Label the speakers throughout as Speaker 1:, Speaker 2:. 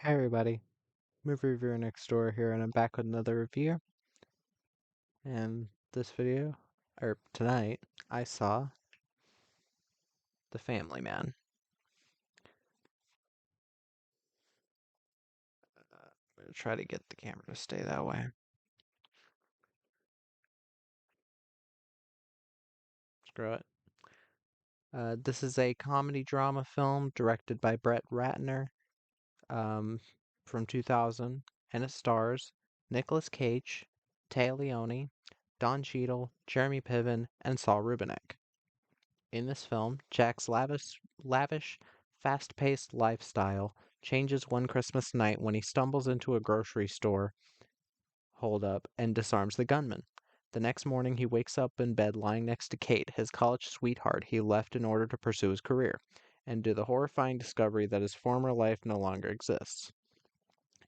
Speaker 1: Hi everybody, movie reviewer next door here, and I'm back with another review. And this video, or tonight, I saw The Family Man. I'm gonna try to get the camera to stay that way. Screw it. This is a comedy drama film directed by Brett Ratner, um, from 2000, and it stars Nicolas Cage, Téa Leoni, Don Cheadle, Jeremy Piven, and Saul Rubinek. In this film, Jack's lavish, fast-paced lifestyle changes one Christmas night when he stumbles into a grocery store holdup and disarms the gunman. The next morning, he wakes up in bed lying next to Kate, his college sweetheart he left in order to pursue his career, and to the horrifying discovery that his former life no longer exists.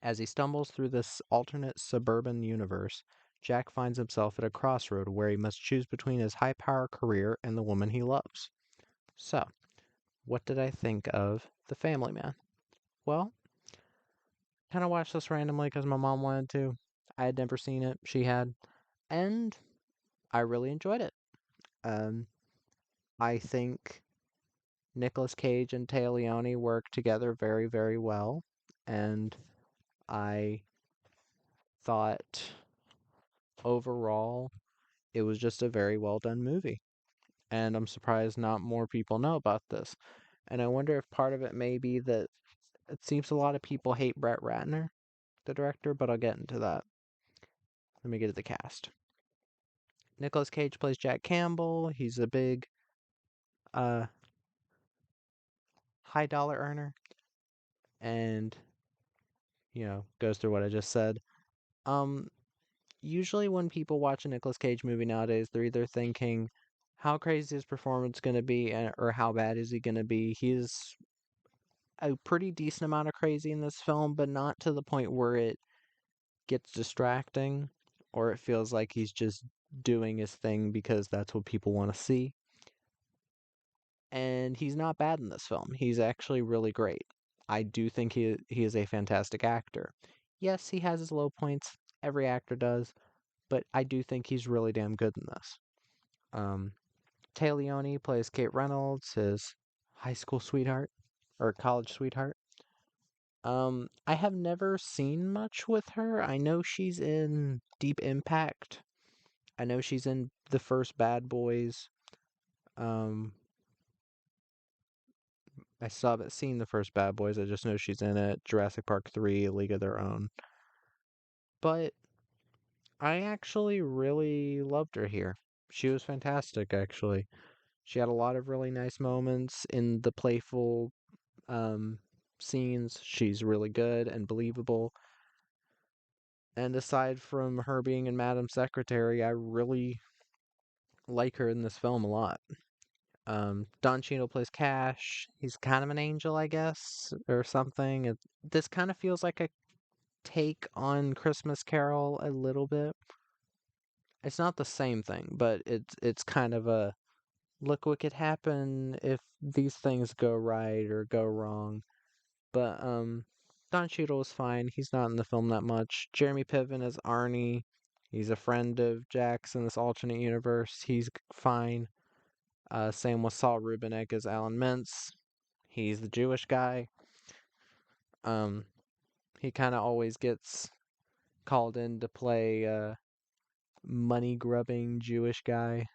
Speaker 1: As he stumbles through this alternate suburban universe, Jack finds himself at a crossroad where he must choose between his high power career and the woman he loves. So, what did I think of The Family Man? Well, kind of watched this randomly because my mom wanted to. I had never seen it. She had. And I really enjoyed it. Um, I think Nicolas Cage and Téa Leoni work together very, very well. And I thought overall it was just a very well done movie. And I'm surprised not more people know about this. And I wonder if part of it may be that it seems a lot of people hate Brett Ratner, the director, but I'll get into that. Let me get to the cast. Nicolas Cage plays Jack Campbell. He's a big uh high dollar earner and goes through what I just said. Um Usually when people watch a Nicolas Cage movie nowadays, they're either thinking how crazy is his performance going to be or how bad is he going to be. He's a pretty decent amount of crazy in this film, but not to the point where it gets distracting or it feels like he's just doing his thing because that's what people want to see. And he's not bad in this film. He's actually really great. I do think he is a fantastic actor. Yes, he has his low points. Every actor does, but I do think he's really damn good in this. Um, Tay Leone plays Kate Reynolds, his high school sweetheart or college sweetheart. I have never seen much with her. I know she's in Deep Impact. I know she's in the first Bad Boys. Um, I still haven't seen the first Bad Boys. I just know she's in it. Jurassic Park 3, A League of Their Own. But I actually really loved her here. She was fantastic, actually. She had a lot of really nice moments in the playful um, scenes. She's really good and believable. And aside from her being in Madam Secretary, I really like her in this film a lot. Don Cheadle plays Cash. He's kind of an angel, I guess, or something. This kind of feels like a take on Christmas Carol a little bit. It's not the same thing, but it's kind of a look what could happen if these things go right or go wrong. But Don Cheadle is fine. He's not in the film that much. Jeremy Piven is Arnie. He's a friend of Jack's in this alternate universe. He's fine. Same with Saul Rubinek as Alan Mintz. He's the Jewish guy. Um, he kind of always gets called in to play money grubbing Jewish guy.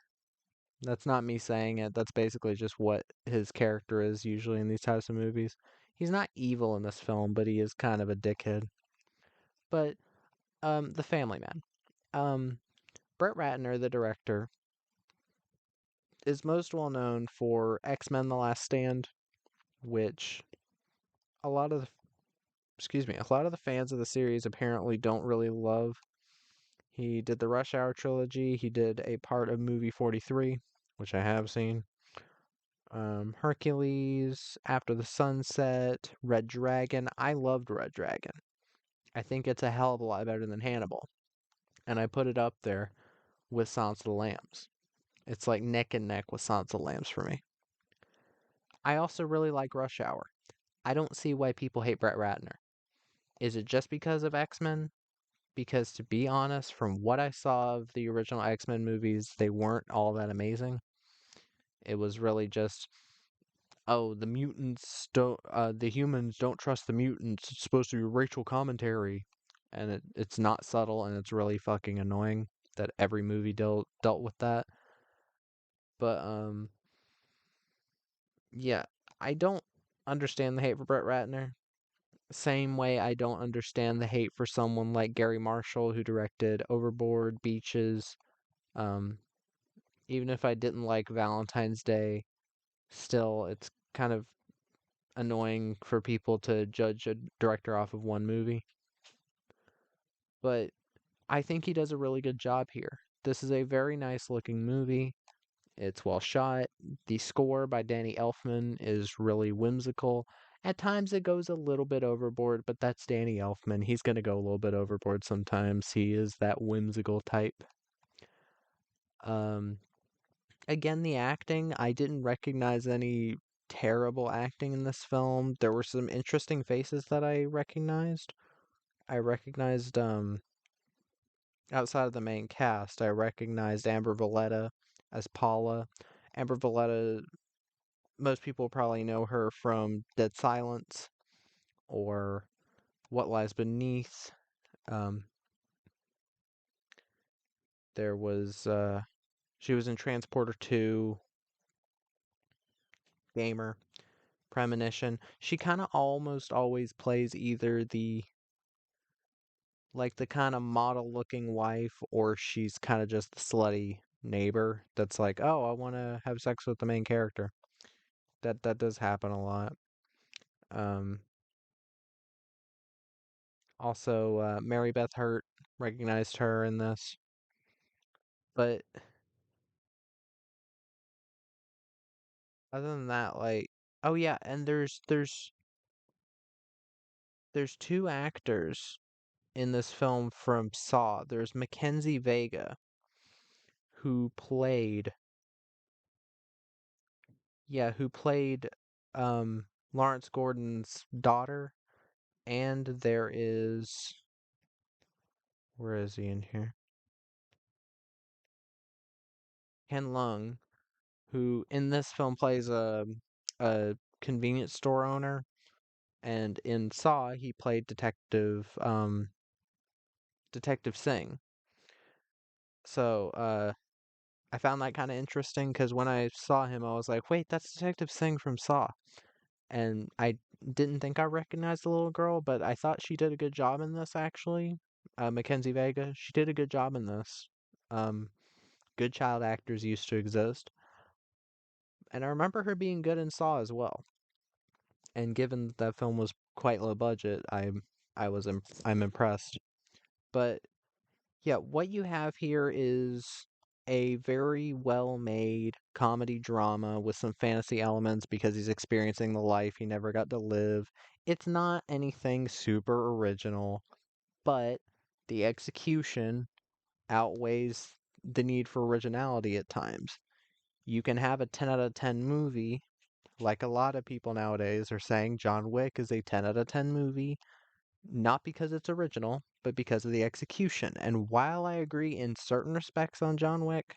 Speaker 1: That's not me saying it. That's basically just what his character is usually in these types of movies. He's not evil in this film, but he is kind of a dickhead. But The Family Man. Um, Brett Ratner, the director, is most well known for X-Men: The Last Stand, which a lot of the, a lot of the fans of the series apparently don't really love. He did the Rush Hour trilogy. He did a part of movie 43, which I have seen. Hercules, After the Sunset, Red Dragon. I loved Red Dragon. I think it's a hell of a lot better than Hannibal. And I put it up there with Silence of the Lambs. It's like neck and neck with Silence of the Lambs for me. I also really like Rush Hour. I don't see why people hate Brett Ratner. Is it just because of X-Men? Because to be honest, from what I saw of the original X-Men movies, they weren't all that amazing. It was really just, oh, the humans don't trust the mutants. It's supposed to be racial commentary. And it's not subtle and it's really fucking annoying that every movie dealt with that. But, yeah, I don't understand the hate for Brett Ratner. Same way I don't understand the hate for someone like Gary Marshall, who directed Overboard, Beaches. Um, Even if I didn't like Valentine's Day, still, it's kind of annoying for people to judge a director off of one movie. But I think he does a really good job here. This is a very nice looking movie. It's well shot. The score by Danny Elfman is really whimsical. At times it goes a little bit overboard, but that's Danny Elfman. He's going to go a little bit overboard sometimes. He is that whimsical type. Um, Again, the acting, I didn't recognize any terrible acting in this film. There were some interesting faces that I recognized. I recognized, outside of the main cast, I recognized Amber Valletta as Paula. Amber Valletta, most people probably know her from Dead Silence or What Lies Beneath. Um, there was, she was in Transporter 2, Gamer, Premonition. She kind of almost always plays either the kind of model looking wife, or she's kind of just the slutty neighbor that's like, oh, I want to have sex with the main character. That does happen a lot. Um, Also, Mary Beth Hurt, recognized her in this, but other than that, like, oh yeah, and there's two actors in this film from Saw. There's Mackenzie Vega, who played, yeah, who played Lawrence Gordon's daughter, and there is, where is he in here? Ken Lung, who in this film plays a convenience store owner, and in Saw he played Detective Singh. So I found that kind of interesting because when I saw him, I was like, wait, that's Detective Singh from Saw, and I didn't think I recognized the little girl, but I thought she did a good job in this actually. Mackenzie Vega, she did a good job in this. Um, Good child actors used to exist, and I remember her being good in Saw as well. And given that film was quite low budget, I'm impressed. But yeah, what you have here is a very well made comedy drama with some fantasy elements because he's experiencing the life he never got to live. It's not anything super original, but the execution outweighs the need for originality at times. You can have a 10 out of 10 movie, like a lot of people nowadays are saying John Wick is a 10 out of 10 movie, not because it's original, but because of the execution. And while I agree in certain respects on John Wick,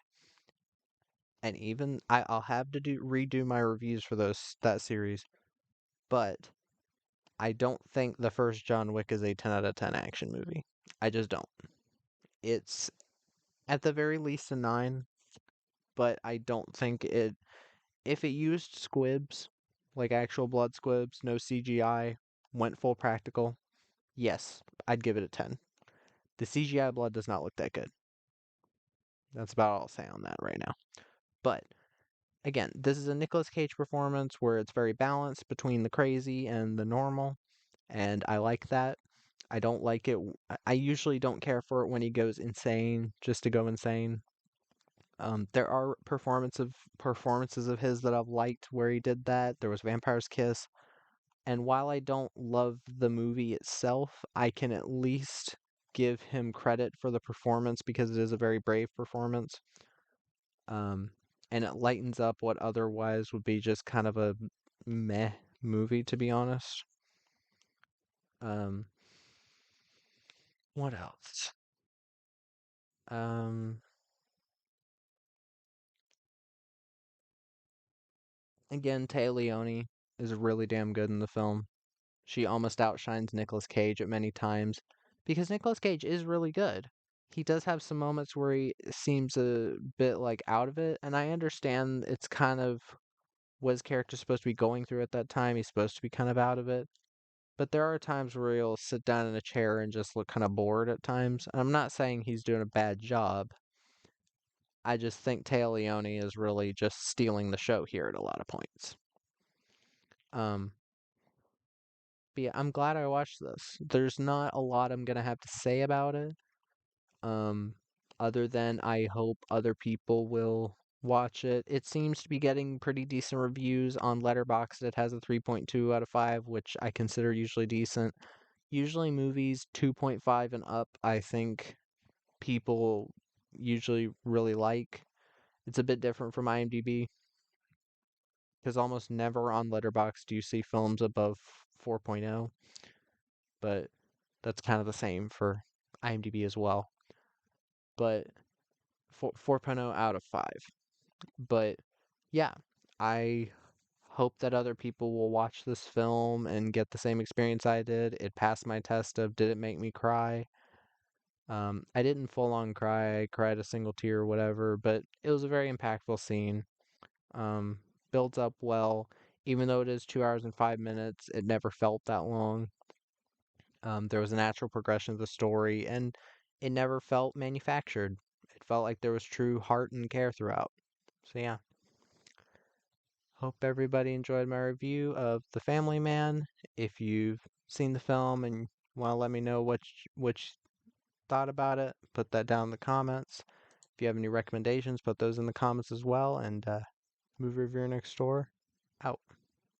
Speaker 1: and even I'll have to redo my reviews for that series, but I don't think the first John Wick is a 10 out of 10 action movie. I just don't. It's at the very least a 9, but I don't think it, if it used squibs, like actual blood squibs, no CGI, went full practical, yes, I'd give it a 10. The CGI blood does not look that good. That's about all I'll say on that right now. But again, this is a Nicolas Cage performance where it's very balanced between the crazy and the normal, and I like that. I don't like it. I usually don't care for it when he goes insane just to go insane. There are performances of his that I've liked where he did that. There was Vampire's Kiss, and while I don't love the movie itself, I can at least give him credit for the performance because it is a very brave performance. Um, and it lightens up what otherwise would be just kind of a meh movie, to be honest. Um, What else? Um, Again, Taya Leone is really damn good in the film. She almost outshines Nicolas Cage at many times because Nicolas Cage is really good. He does have some moments where he seems a bit like out of it, and I understand it's kind of what his character's supposed to be going through at that time. He's supposed to be kind of out of it. But there are times where he'll sit down in a chair and just look kind of bored at times. And I'm not saying he's doing a bad job. I just think Taya Leone is really just stealing the show here at a lot of points. Um, but yeah, I'm glad I watched this. There's not a lot I'm gonna have to say about it. Um, Other than I hope other people will watch it. It seems to be getting pretty decent reviews on Letterboxd. It has a 3.2 out of 5, which I consider usually decent. Usually movies 2.5 and up, I think people usually really like. It's a bit different from IMDb because almost never on Letterboxd do you see films above 4.0, but that's kind of the same for IMDb as well. But 4.0 out of 5. But yeah, I hope that other people will watch this film and get the same experience I did. It passed my test of did it make me cry? I didn't full on cry. I cried a single tear or whatever, but it was a very impactful scene. Um, Builds up well. Even though it is 2 hours and 5 minutes, it never felt that long. There was a natural progression of the story, and it never felt manufactured. It felt like there was true heart and care throughout. So yeah, hope everybody enjoyed my review of The Family Man. If you've seen the film and want to let me know what you thought about it, put that down in the comments. If you have any recommendations, put those in the comments as well. And movie reviewer next door, out.